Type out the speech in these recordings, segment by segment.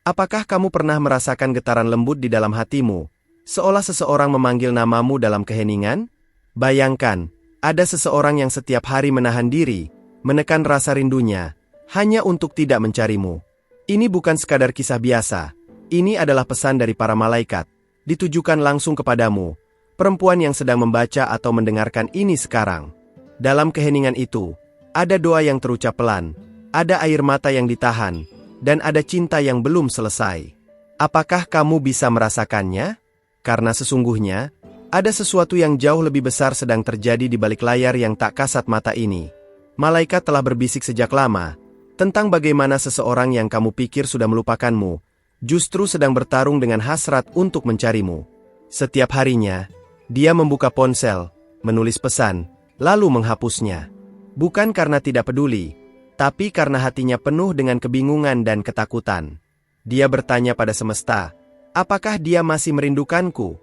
Apakah kamu pernah merasakan getaran lembut di dalam hatimu, seolah seseorang memanggil namamu dalam keheningan? Bayangkan, ada seseorang yang setiap hari menahan diri, menekan rasa rindunya, hanya untuk tidak mencarimu. Ini bukan sekadar kisah biasa, ini adalah pesan dari para malaikat, ditujukan langsung kepadamu, perempuan yang sedang membaca atau mendengarkan ini sekarang. Dalam keheningan itu, ada doa yang terucap pelan, ada air mata yang ditahan, dan ada cinta yang belum selesai. Apakah kamu bisa merasakannya? Karena sesungguhnya, ada sesuatu yang jauh lebih besar sedang terjadi di balik layar yang tak kasat mata ini. Malaikat telah berbisik sejak lama, tentang bagaimana seseorang yang kamu pikir sudah melupakanmu, justru sedang bertarung dengan hasrat untuk mencarimu. Setiap harinya, dia membuka ponsel, menulis pesan, lalu menghapusnya. Bukan karena tidak peduli, tapi karena hatinya penuh dengan kebingungan dan ketakutan. Dia bertanya pada semesta, apakah dia masih merindukanku?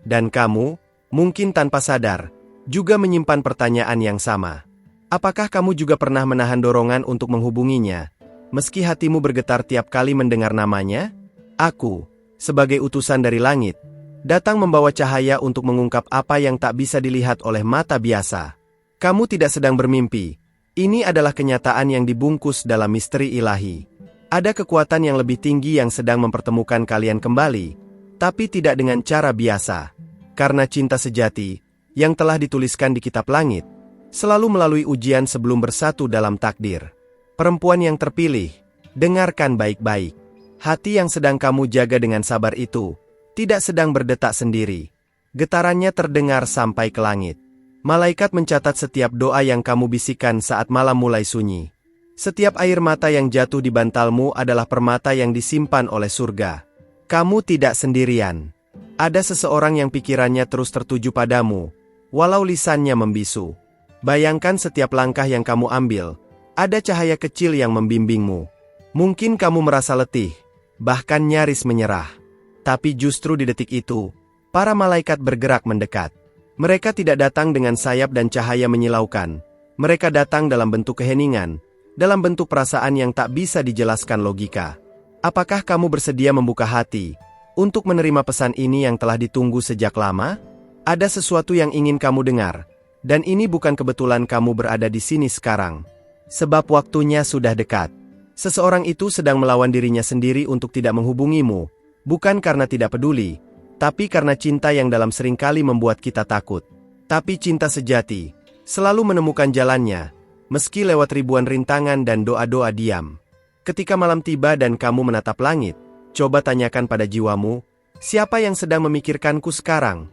Dan kamu, mungkin tanpa sadar, juga menyimpan pertanyaan yang sama. Apakah kamu juga pernah menahan dorongan untuk menghubunginya, meski hatimu bergetar tiap kali mendengar namanya? Aku, sebagai utusan dari langit, datang membawa cahaya untuk mengungkap apa yang tak bisa dilihat oleh mata biasa. Kamu tidak sedang bermimpi. Ini adalah kenyataan yang dibungkus dalam misteri ilahi. Ada kekuatan yang lebih tinggi yang sedang mempertemukan kalian kembali, tapi tidak dengan cara biasa. Karena cinta sejati, yang telah dituliskan di kitab langit, selalu melalui ujian sebelum bersatu dalam takdir. Perempuan yang terpilih, dengarkan baik-baik. Hati yang sedang kamu jaga dengan sabar itu, tidak sedang berdetak sendiri. Getarannya terdengar sampai ke langit. Malaikat mencatat setiap doa yang kamu bisikan saat malam mulai sunyi. Setiap air mata yang jatuh di bantalmu adalah permata yang disimpan oleh surga. Kamu tidak sendirian. Ada seseorang yang pikirannya terus tertuju padamu, walau lisannya membisu. Bayangkan setiap langkah yang kamu ambil, ada cahaya kecil yang membimbingmu. Mungkin kamu merasa letih, bahkan nyaris menyerah. Tapi justru di detik itu, para malaikat bergerak mendekat. Mereka tidak datang dengan sayap dan cahaya menyilaukan. Mereka datang dalam bentuk keheningan, dalam bentuk perasaan yang tak bisa dijelaskan logika. Apakah kamu bersedia membuka hati untuk menerima pesan ini yang telah ditunggu sejak lama? Ada sesuatu yang ingin kamu dengar, dan ini bukan kebetulan kamu berada di sini sekarang. Sebab waktunya sudah dekat. Seseorang itu sedang melawan dirinya sendiri untuk tidak menghubungimu, bukan karena tidak peduli, tapi karena cinta yang dalam seringkali membuat kita takut. Tapi cinta sejati selalu menemukan jalannya, meski lewat ribuan rintangan dan doa-doa diam. Ketika malam tiba dan kamu menatap langit, coba tanyakan pada jiwamu, siapa yang sedang memikirkanku sekarang?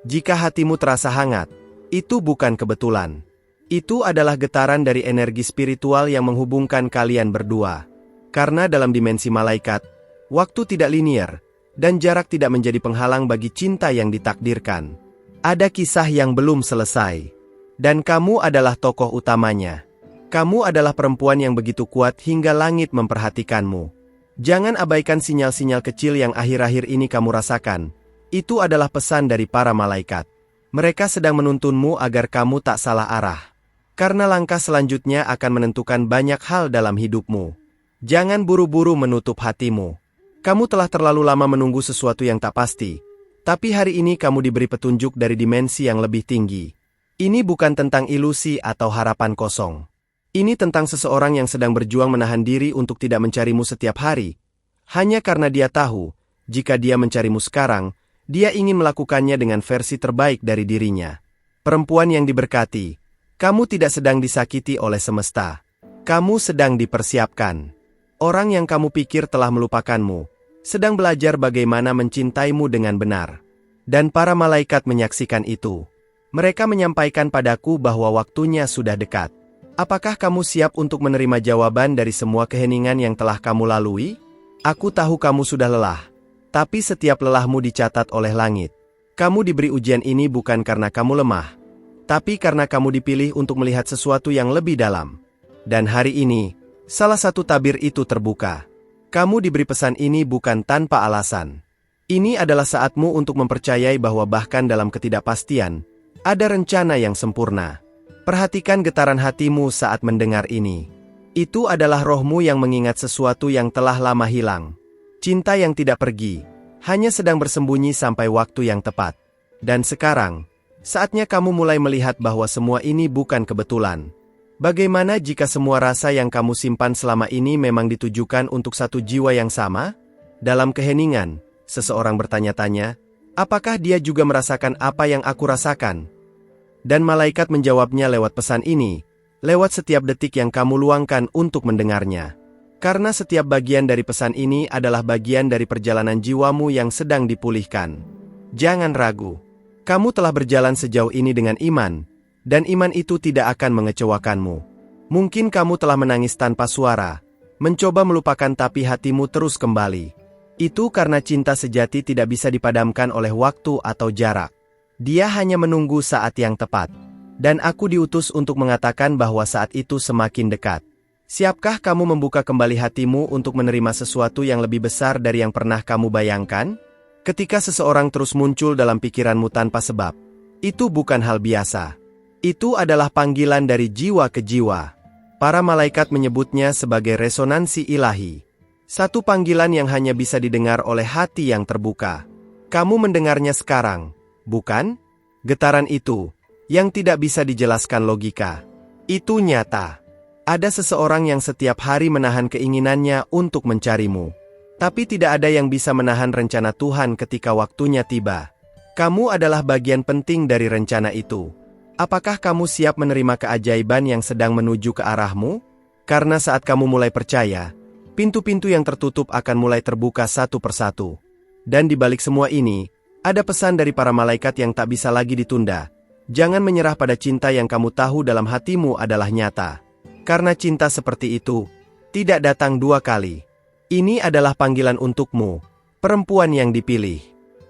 Jika hatimu terasa hangat, itu bukan kebetulan. Itu adalah getaran dari energi spiritual yang menghubungkan kalian berdua. Karena dalam dimensi malaikat, waktu tidak linier, dan jarak tidak menjadi penghalang bagi cinta yang ditakdirkan. Ada kisah yang belum selesai. Dan kamu adalah tokoh utamanya. Kamu adalah perempuan yang begitu kuat hingga langit memperhatikanmu. Jangan abaikan sinyal-sinyal kecil yang akhir-akhir ini kamu rasakan. Itu adalah pesan dari para malaikat. Mereka sedang menuntunmu agar kamu tak salah arah. Karena langkah selanjutnya akan menentukan banyak hal dalam hidupmu. Jangan buru-buru menutup hatimu. Kamu telah terlalu lama menunggu sesuatu yang tak pasti, tapi hari ini kamu diberi petunjuk dari dimensi yang lebih tinggi. Ini bukan tentang ilusi atau harapan kosong. Ini tentang seseorang yang sedang berjuang menahan diri untuk tidak mencarimu setiap hari, hanya karena dia tahu, jika dia mencarimu sekarang, dia ingin melakukannya dengan versi terbaik dari dirinya. Perempuan yang diberkati, kamu tidak sedang disakiti oleh semesta. Kamu sedang dipersiapkan. Orang yang kamu pikir telah melupakanmu, sedang belajar bagaimana mencintaimu dengan benar. Dan para malaikat menyaksikan itu. Mereka menyampaikan padaku bahwa waktunya sudah dekat. Apakah kamu siap untuk menerima jawaban dari semua keheningan yang telah kamu lalui? Aku tahu kamu sudah lelah, tapi setiap lelahmu dicatat oleh langit. Kamu diberi ujian ini bukan karena kamu lemah, tapi karena kamu dipilih untuk melihat sesuatu yang lebih dalam. Dan hari ini, salah satu tabir itu terbuka. Kamu diberi pesan ini bukan tanpa alasan. Ini adalah saatmu untuk mempercayai bahwa bahkan dalam ketidakpastian, ada rencana yang sempurna. Perhatikan getaran hatimu saat mendengar ini. Itu adalah rohmu yang mengingat sesuatu yang telah lama hilang. Cinta yang tidak pergi, hanya sedang bersembunyi sampai waktu yang tepat. Dan sekarang, saatnya kamu mulai melihat bahwa semua ini bukan kebetulan. Bagaimana jika semua rasa yang kamu simpan selama ini memang ditujukan untuk satu jiwa yang sama? Dalam keheningan, seseorang bertanya-tanya, apakah dia juga merasakan apa yang aku rasakan? Dan malaikat menjawabnya lewat pesan ini, lewat setiap detik yang kamu luangkan untuk mendengarnya. Karena setiap bagian dari pesan ini adalah bagian dari perjalanan jiwamu yang sedang dipulihkan. Jangan ragu. Kamu telah berjalan sejauh ini dengan iman, dan iman itu tidak akan mengecewakanmu. Mungkin kamu telah menangis tanpa suara, mencoba melupakan tapi hatimu terus kembali. Itu karena cinta sejati tidak bisa dipadamkan oleh waktu atau jarak. Dia hanya menunggu saat yang tepat. Dan aku diutus untuk mengatakan bahwa saat itu semakin dekat. Siapkah kamu membuka kembali hatimu untuk menerima sesuatu yang lebih besar dari yang pernah kamu bayangkan? Ketika seseorang terus muncul dalam pikiranmu tanpa sebab, itu bukan hal biasa. Itu adalah panggilan dari jiwa ke jiwa. Para malaikat menyebutnya sebagai resonansi ilahi. Satu panggilan yang hanya bisa didengar oleh hati yang terbuka. Kamu mendengarnya sekarang, bukan? Getaran itu, yang tidak bisa dijelaskan logika. Itu nyata. Ada seseorang yang setiap hari menahan keinginannya untuk mencarimu. Tapi tidak ada yang bisa menahan rencana Tuhan ketika waktunya tiba. Kamu adalah bagian penting dari rencana itu. Apakah kamu siap menerima keajaiban yang sedang menuju ke arahmu? Karena saat kamu mulai percaya, pintu-pintu yang tertutup akan mulai terbuka satu persatu. Dan di balik semua ini, ada pesan dari para malaikat yang tak bisa lagi ditunda. Jangan menyerah pada cinta yang kamu tahu dalam hatimu adalah nyata. Karena cinta seperti itu, tidak datang dua kali. Ini adalah panggilan untukmu, perempuan yang dipilih.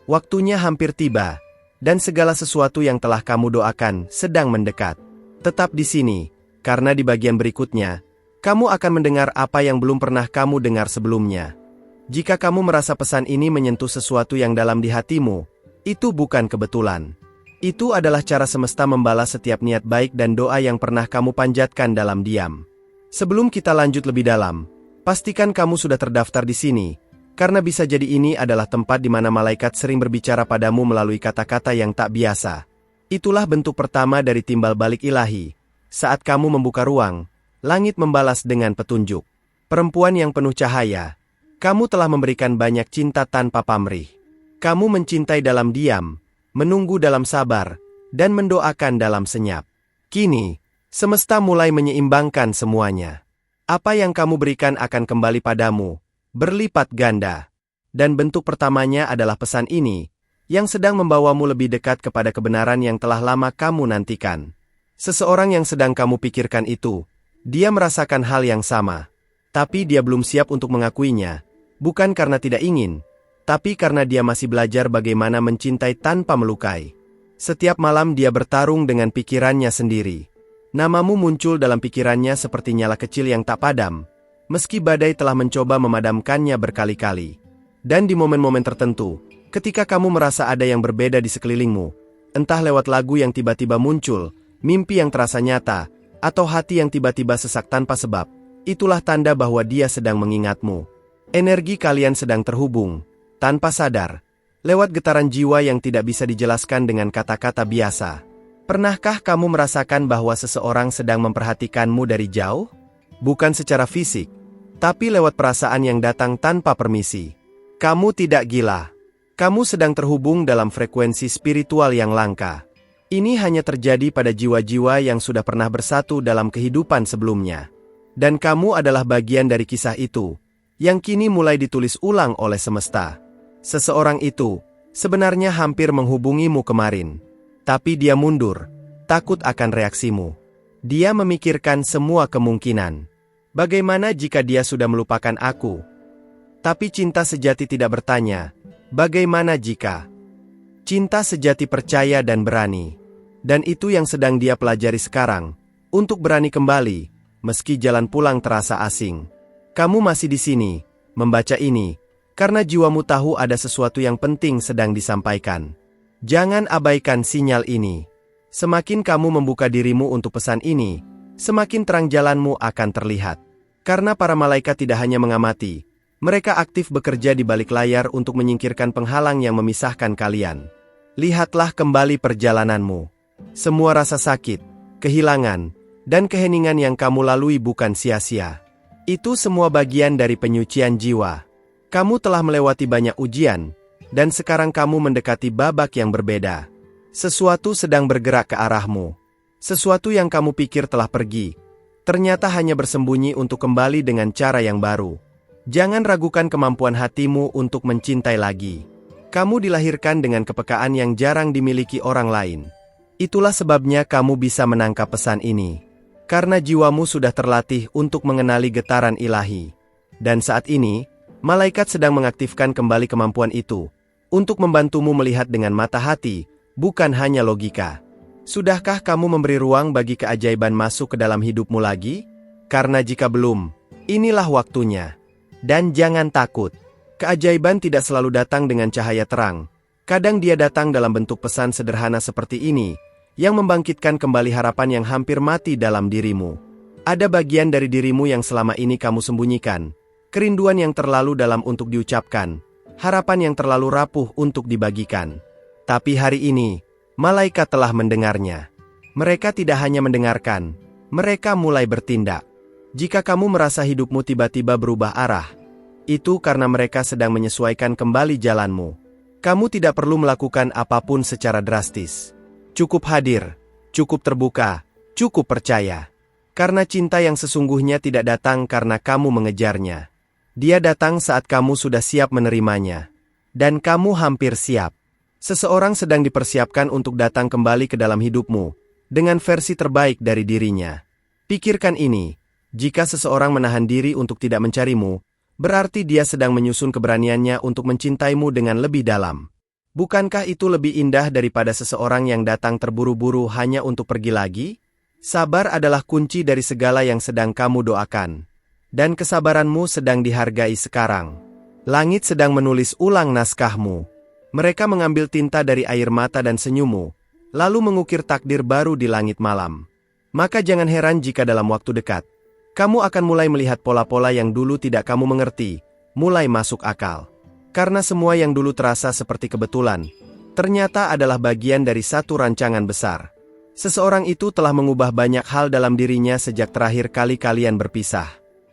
Waktunya hampir tiba. Dan segala sesuatu yang telah kamu doakan sedang mendekat. Tetap di sini, karena di bagian berikutnya, kamu akan mendengar apa yang belum pernah kamu dengar sebelumnya. Jika kamu merasa pesan ini menyentuh sesuatu yang dalam di hatimu, itu bukan kebetulan. Itu adalah cara semesta membalas setiap niat baik dan doa yang pernah kamu panjatkan dalam diam. Sebelum kita lanjut lebih dalam, pastikan kamu sudah terdaftar di sini. Karena bisa jadi ini adalah tempat di mana malaikat sering berbicara padamu melalui kata-kata yang tak biasa. Itulah bentuk pertama dari timbal balik ilahi. Saat kamu membuka ruang, langit membalas dengan petunjuk. Perempuan yang penuh cahaya, kamu telah memberikan banyak cinta tanpa pamrih. Kamu mencintai dalam diam, menunggu dalam sabar, dan mendoakan dalam senyap. Kini, semesta mulai menyeimbangkan semuanya. Apa yang kamu berikan akan kembali padamu, berlipat ganda. Dan bentuk pertamanya adalah pesan ini, yang sedang membawamu lebih dekat kepada kebenaran yang telah lama kamu nantikan. Seseorang yang sedang kamu pikirkan itu, dia merasakan hal yang sama. Tapi dia belum siap untuk mengakuinya, bukan karena tidak ingin, tapi karena dia masih belajar bagaimana mencintai tanpa melukai. Setiap malam dia bertarung dengan pikirannya sendiri. Namamu muncul dalam pikirannya seperti nyala kecil yang tak padam, meski badai telah mencoba memadamkannya berkali-kali. Dan di momen-momen tertentu, ketika kamu merasa ada yang berbeda di sekelilingmu, entah lewat lagu yang tiba-tiba muncul, mimpi yang terasa nyata, atau hati yang tiba-tiba sesak tanpa sebab, itulah tanda bahwa dia sedang mengingatmu. Energi kalian sedang terhubung, tanpa sadar, lewat getaran jiwa yang tidak bisa dijelaskan dengan kata-kata biasa. Pernahkah kamu merasakan bahwa seseorang sedang memperhatikanmu dari jauh? Bukan secara fisik, tapi lewat perasaan yang datang tanpa permisi. Kamu tidak gila. Kamu sedang terhubung dalam frekuensi spiritual yang langka. Ini hanya terjadi pada jiwa-jiwa yang sudah pernah bersatu dalam kehidupan sebelumnya. Dan kamu adalah bagian dari kisah itu, yang kini mulai ditulis ulang oleh semesta. Seseorang itu, sebenarnya hampir menghubungimu kemarin. Tapi dia mundur, takut akan reaksimu. Dia memikirkan semua kemungkinan. Bagaimana jika dia sudah melupakan aku? Tapi cinta sejati tidak bertanya, bagaimana jika? Cinta sejati percaya dan berani. Dan itu yang sedang dia pelajari sekarang, untuk berani kembali, meski jalan pulang terasa asing. Kamu masih di sini, membaca ini, karena jiwamu tahu ada sesuatu yang penting sedang disampaikan. Jangan abaikan sinyal ini. Semakin kamu membuka dirimu untuk pesan ini, semakin terang jalanmu akan terlihat. Karena para malaikat tidak hanya mengamati, Mereka aktif bekerja di balik layar untuk menyingkirkan penghalang yang memisahkan kalian. Lihatlah kembali perjalananmu. Semua rasa sakit, kehilangan, dan keheningan yang kamu lalui bukan sia-sia. Itu semua bagian dari penyucian jiwa. Kamu telah melewati banyak ujian, dan sekarang kamu mendekati babak yang berbeda. Sesuatu sedang bergerak ke arahmu. Sesuatu yang kamu pikir telah pergi, ternyata hanya bersembunyi untuk kembali dengan cara yang baru. Jangan ragukan kemampuan hatimu untuk mencintai lagi. Kamu dilahirkan dengan kepekaan yang jarang dimiliki orang lain. Itulah sebabnya kamu bisa menangkap pesan ini. Karena jiwamu sudah terlatih untuk mengenali getaran ilahi. Dan saat ini, malaikat sedang mengaktifkan kembali kemampuan itu, untuk membantumu melihat dengan mata hati, bukan hanya logika. Sudahkah kamu memberi ruang bagi keajaiban masuk ke dalam hidupmu lagi? Karena jika belum, inilah waktunya. Dan jangan takut. Keajaiban tidak selalu datang dengan cahaya terang. Kadang dia datang dalam bentuk pesan sederhana seperti ini, yang membangkitkan kembali harapan yang hampir mati dalam dirimu. Ada bagian dari dirimu yang selama ini kamu sembunyikan, kerinduan yang terlalu dalam untuk diucapkan, harapan yang terlalu rapuh untuk dibagikan. Tapi hari ini, malaikat telah mendengarnya. Mereka tidak hanya mendengarkan, mereka mulai bertindak. Jika kamu merasa hidupmu tiba-tiba berubah arah, itu karena mereka sedang menyesuaikan kembali jalanmu. Kamu tidak perlu melakukan apapun secara drastis. Cukup hadir, cukup terbuka, cukup percaya. Karena cinta yang sesungguhnya tidak datang karena kamu mengejarnya. Dia datang saat kamu sudah siap menerimanya. Dan kamu hampir siap. Seseorang sedang dipersiapkan untuk datang kembali ke dalam hidupmu, dengan versi terbaik dari dirinya. Pikirkan ini, jika seseorang menahan diri untuk tidak mencarimu, berarti dia sedang menyusun keberaniannya untuk mencintaimu dengan lebih dalam. Bukankah itu lebih indah daripada seseorang yang datang terburu-buru hanya untuk pergi lagi? Sabar adalah kunci dari segala yang sedang kamu doakan. Dan kesabaranmu sedang dihargai sekarang. Langit sedang menulis ulang naskahmu. Mereka mengambil tinta dari air mata dan senyummu, lalu mengukir takdir baru di langit malam. Maka jangan heran jika dalam waktu dekat, kamu akan mulai melihat pola-pola yang dulu tidak kamu mengerti, mulai masuk akal. Karena semua yang dulu terasa seperti kebetulan, ternyata adalah bagian dari satu rancangan besar. Seseorang itu telah mengubah banyak hal dalam dirinya sejak terakhir kali kalian berpisah.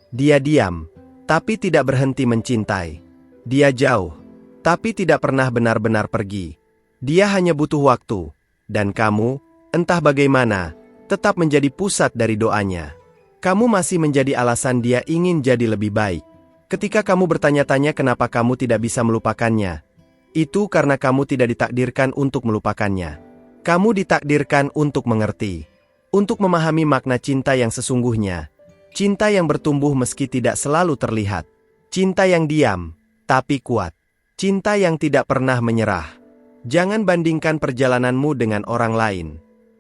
Dia diam, tapi tidak berhenti mencintai. Dia jauh, tapi tidak pernah benar-benar pergi. Dia hanya butuh waktu, dan kamu, entah bagaimana, tetap menjadi pusat dari doanya. Kamu masih menjadi alasan dia ingin jadi lebih baik. Ketika kamu bertanya-tanya kenapa kamu tidak bisa melupakannya, itu karena kamu tidak ditakdirkan untuk melupakannya. Kamu ditakdirkan untuk mengerti, untuk memahami makna cinta yang sesungguhnya. Cinta yang bertumbuh meski tidak selalu terlihat. Cinta yang diam, tapi kuat. Cinta yang tidak pernah menyerah. Jangan bandingkan perjalananmu dengan orang lain.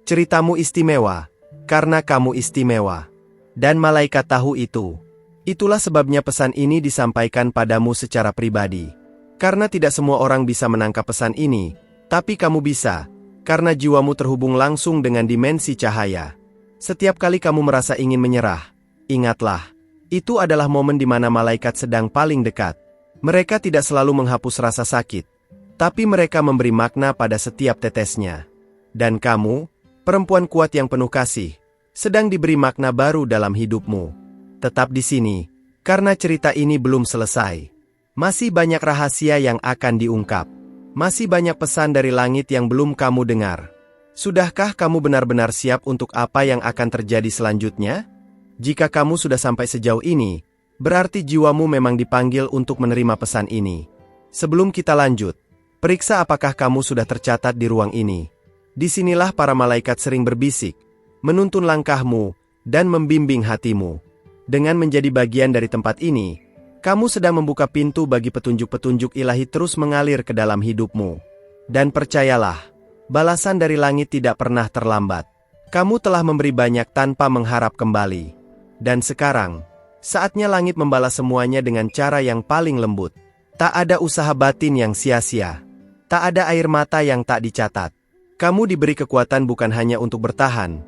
Ceritamu istimewa, karena kamu istimewa. Dan malaikat tahu itu. Itulah sebabnya pesan ini disampaikan padamu secara pribadi. Karena tidak semua orang bisa menangkap pesan ini, tapi kamu bisa, karena jiwamu terhubung langsung dengan dimensi cahaya. Setiap kali kamu merasa ingin menyerah, ingatlah, itu adalah momen di mana malaikat sedang paling dekat. Mereka tidak selalu menghapus rasa sakit, tapi mereka memberi makna pada setiap tetesnya. Dan kamu, perempuan kuat yang penuh kasih, sedang diberi makna baru dalam hidupmu. Tetap di sini, karena cerita ini belum selesai. Masih banyak rahasia yang akan diungkap. Masih banyak pesan dari langit yang belum kamu dengar. Sudahkah kamu benar-benar siap untuk apa yang akan terjadi selanjutnya? Jika kamu sudah sampai sejauh ini, berarti jiwamu memang dipanggil untuk menerima pesan ini. Sebelum kita lanjut, periksa apakah kamu sudah tercatat di ruang ini. Disinilah para malaikat sering berbisik, menuntun langkahmu, dan membimbing hatimu. Dengan menjadi bagian dari tempat ini, kamu sedang membuka pintu bagi petunjuk-petunjuk ilahi terus mengalir ke dalam hidupmu. Dan percayalah, balasan dari langit tidak pernah terlambat. Kamu telah memberi banyak tanpa mengharap kembali. Dan sekarang, saatnya langit membalas semuanya dengan cara yang paling lembut. Tak ada usaha batin yang sia-sia. Tak ada air mata yang tak dicatat. Kamu diberi kekuatan bukan hanya untuk bertahan,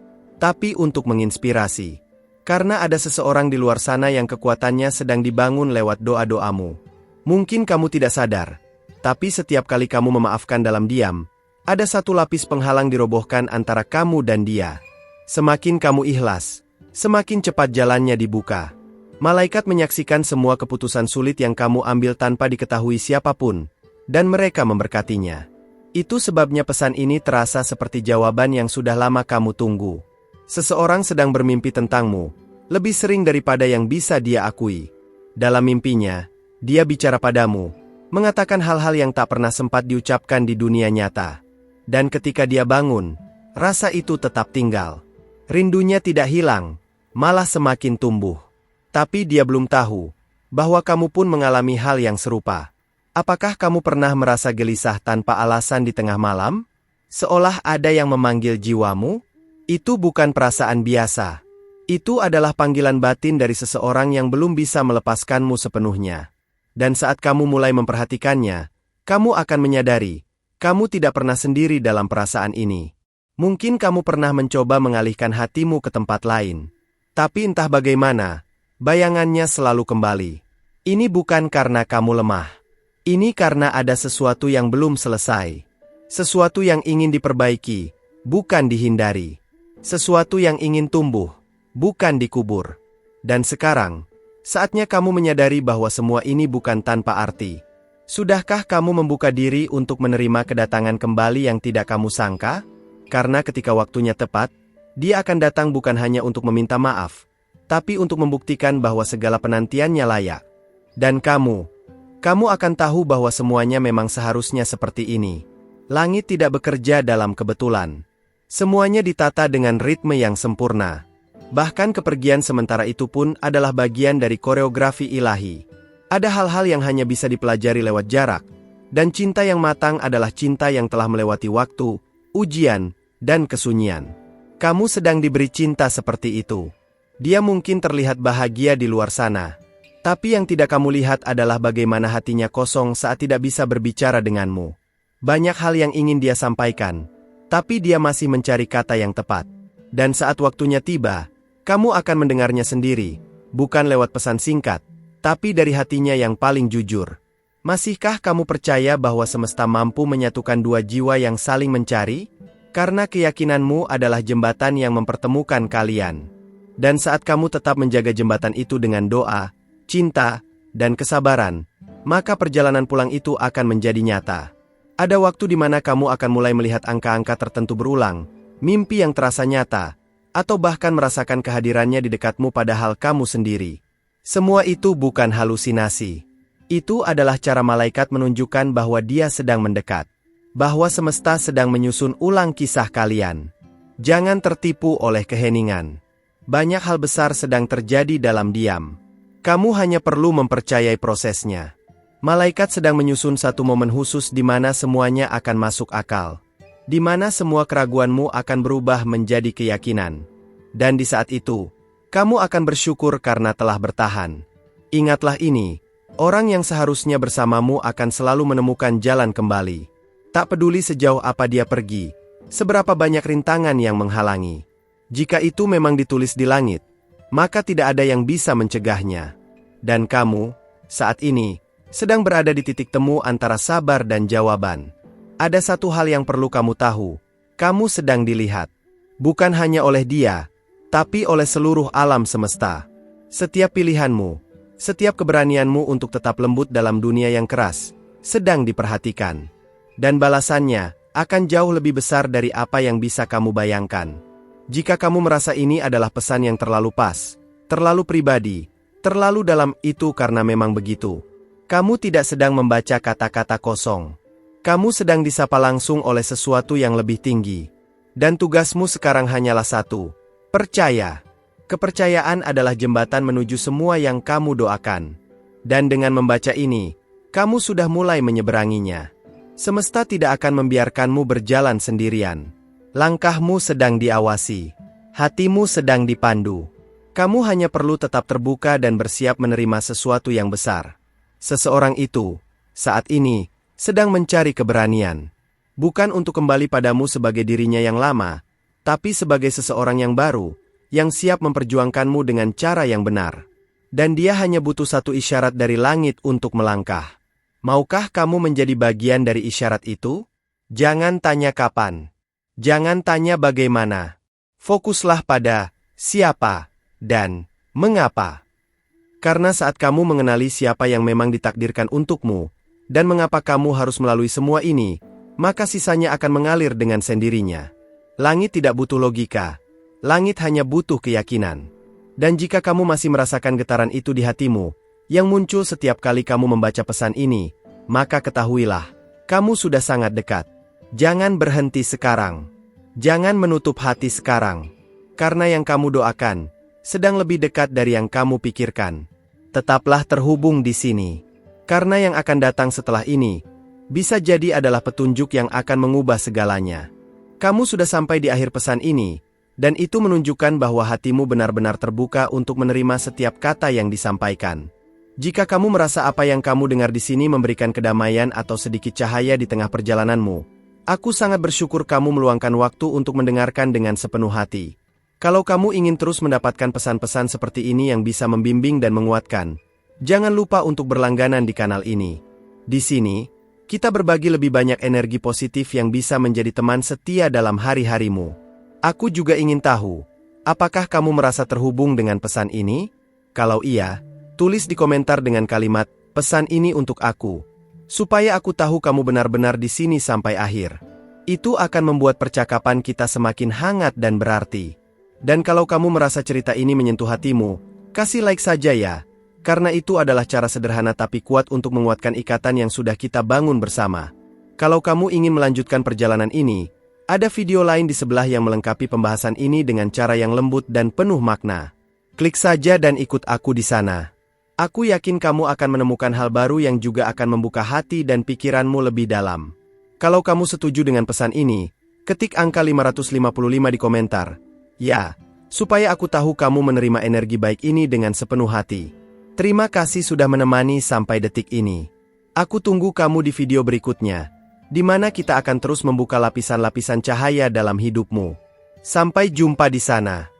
tapi untuk menginspirasi. Karena ada seseorang di luar sana yang kekuatannya sedang dibangun lewat doa-doamu. Mungkin kamu tidak sadar, tapi setiap kali kamu memaafkan dalam diam, ada satu lapis penghalang dirobohkan antara kamu dan dia. Semakin kamu ikhlas, semakin cepat jalannya dibuka. Malaikat menyaksikan semua keputusan sulit yang kamu ambil tanpa diketahui siapapun, dan mereka memberkatinya. Itu sebabnya pesan ini terasa seperti jawaban yang sudah lama kamu tunggu. Seseorang sedang bermimpi tentangmu, lebih sering daripada yang bisa dia akui. Dalam mimpinya, dia bicara padamu, mengatakan hal-hal yang tak pernah sempat diucapkan di dunia nyata. Dan ketika dia bangun, rasa itu tetap tinggal. Rindunya tidak hilang, malah semakin tumbuh. Tapi dia belum tahu bahwa kamu pun mengalami hal yang serupa. Apakah kamu pernah merasa gelisah tanpa alasan di tengah malam? Seolah ada yang memanggil jiwamu? Itu bukan perasaan biasa. Itu adalah panggilan batin dari seseorang yang belum bisa melepaskanmu sepenuhnya. Dan saat kamu mulai memperhatikannya, kamu akan menyadari, kamu tidak pernah sendiri dalam perasaan ini. Mungkin kamu pernah mencoba mengalihkan hatimu ke tempat lain. Tapi entah bagaimana, bayangannya selalu kembali. Ini bukan karena kamu lemah. Ini karena ada sesuatu yang belum selesai. Sesuatu yang ingin diperbaiki, bukan dihindari. Sesuatu yang ingin tumbuh, bukan dikubur. Dan sekarang, saatnya kamu menyadari bahwa semua ini bukan tanpa arti. Sudahkah kamu membuka diri untuk menerima kedatangan kembali yang tidak kamu sangka? Karena ketika waktunya tepat, dia akan datang bukan hanya untuk meminta maaf, tapi untuk membuktikan bahwa segala penantiannya layak. Dan kamu akan tahu bahwa semuanya memang seharusnya seperti ini. Langit tidak bekerja dalam kebetulan. Semuanya ditata dengan ritme yang sempurna. Bahkan kepergian sementara itu pun adalah bagian dari koreografi ilahi. Ada hal-hal yang hanya bisa dipelajari lewat jarak, dan cinta yang matang adalah cinta yang telah melewati waktu, ujian, dan kesunyian. Kamu sedang diberi cinta seperti itu. Dia mungkin terlihat bahagia di luar sana, tapi yang tidak kamu lihat adalah bagaimana hatinya kosong saat tidak bisa berbicara denganmu. Banyak hal yang ingin dia sampaikan, tapi dia masih mencari kata yang tepat. Dan saat waktunya tiba, kamu akan mendengarnya sendiri, bukan lewat pesan singkat, tapi dari hatinya yang paling jujur. Masihkah kamu percaya bahwa semesta mampu menyatukan dua jiwa yang saling mencari? Karena keyakinanmu adalah jembatan yang mempertemukan kalian. Dan saat kamu tetap menjaga jembatan itu dengan doa, cinta, dan kesabaran, maka perjalanan pulang itu akan menjadi nyata. Ada waktu di mana kamu akan mulai melihat angka-angka tertentu berulang, mimpi yang terasa nyata, atau bahkan merasakan kehadirannya di dekatmu padahal kamu sendiri. Semua itu bukan halusinasi. Itu adalah cara malaikat menunjukkan bahwa dia sedang mendekat. Bahwa semesta sedang menyusun ulang kisah kalian. Jangan tertipu oleh keheningan. Banyak hal besar sedang terjadi dalam diam. Kamu hanya perlu mempercayai prosesnya. Malaikat sedang menyusun satu momen khusus di mana semuanya akan masuk akal. Di mana semua keraguanmu akan berubah menjadi keyakinan. Dan di saat itu, kamu akan bersyukur karena telah bertahan. Ingatlah ini, orang yang seharusnya bersamamu akan selalu menemukan jalan kembali. Tak peduli sejauh apa dia pergi, seberapa banyak rintangan yang menghalangi. Jika itu memang ditulis di langit, maka tidak ada yang bisa mencegahnya. Dan kamu, saat ini, sedang berada di titik temu antara sabar dan jawaban. Ada satu hal yang perlu kamu tahu, kamu sedang dilihat. Bukan hanya oleh dia, tapi oleh seluruh alam semesta. Setiap pilihanmu, setiap keberanianmu untuk tetap lembut dalam dunia yang keras, sedang diperhatikan. Dan balasannya akan jauh lebih besar dari apa yang bisa kamu bayangkan. Jika kamu merasa ini adalah pesan yang terlalu pas, terlalu pribadi, terlalu dalam, itu karena memang begitu. Kamu tidak sedang membaca kata-kata kosong. Kamu sedang disapa langsung oleh sesuatu yang lebih tinggi. Dan tugasmu sekarang hanyalah satu: percaya. Kepercayaan adalah jembatan menuju semua yang kamu doakan. Dan dengan membaca ini, kamu sudah mulai menyeberanginya. Semesta tidak akan membiarkanmu berjalan sendirian. Langkahmu sedang diawasi. Hatimu sedang dipandu. Kamu hanya perlu tetap terbuka dan bersiap menerima sesuatu yang besar. Seseorang itu, saat ini, sedang mencari keberanian. Bukan untuk kembali padamu sebagai dirinya yang lama, tapi sebagai seseorang yang baru, yang siap memperjuangkanmu dengan cara yang benar. Dan dia hanya butuh satu isyarat dari langit untuk melangkah. Maukah kamu menjadi bagian dari isyarat itu? Jangan tanya kapan. Jangan tanya bagaimana. Fokuslah pada siapa dan mengapa. Karena saat kamu mengenali siapa yang memang ditakdirkan untukmu, dan mengapa kamu harus melalui semua ini, maka sisanya akan mengalir dengan sendirinya. Langit tidak butuh logika. Langit hanya butuh keyakinan. Dan jika kamu masih merasakan getaran itu di hatimu, yang muncul setiap kali kamu membaca pesan ini, maka ketahuilah, kamu sudah sangat dekat. Jangan berhenti sekarang. Jangan menutup hati sekarang. Karena yang kamu doakan, sedang lebih dekat dari yang kamu pikirkan. Tetaplah terhubung di sini. Karena yang akan datang setelah ini, bisa jadi adalah petunjuk yang akan mengubah segalanya. Kamu sudah sampai di akhir pesan ini, dan itu menunjukkan bahwa hatimu benar-benar terbuka untuk menerima setiap kata yang disampaikan. Jika kamu merasa apa yang kamu dengar di sini memberikan kedamaian atau sedikit cahaya di tengah perjalananmu, aku sangat bersyukur kamu meluangkan waktu untuk mendengarkan dengan sepenuh hati. Kalau kamu ingin terus mendapatkan pesan-pesan seperti ini yang bisa membimbing dan menguatkan, jangan lupa untuk berlangganan di kanal ini. Di sini, kita berbagi lebih banyak energi positif yang bisa menjadi teman setia dalam hari-harimu. Aku juga ingin tahu, apakah kamu merasa terhubung dengan pesan ini? Kalau iya, tulis di komentar dengan kalimat, "Pesan ini untuk aku," supaya aku tahu kamu benar-benar di sini sampai akhir. Itu akan membuat percakapan kita semakin hangat dan berarti. Dan kalau kamu merasa cerita ini menyentuh hatimu, kasih like saja ya, karena itu adalah cara sederhana tapi kuat untuk menguatkan ikatan yang sudah kita bangun bersama. Kalau kamu ingin melanjutkan perjalanan ini, ada video lain di sebelah yang melengkapi pembahasan ini dengan cara yang lembut dan penuh makna. Klik saja dan ikut aku di sana. Aku yakin kamu akan menemukan hal baru yang juga akan membuka hati dan pikiranmu lebih dalam. Kalau kamu setuju dengan pesan ini, ketik angka 555 di komentar. Ya, supaya aku tahu kamu menerima energi baik ini dengan sepenuh hati. Terima kasih sudah menemani sampai detik ini. Aku tunggu kamu di video berikutnya, di mana kita akan terus membuka lapisan-lapisan cahaya dalam hidupmu. Sampai jumpa di sana.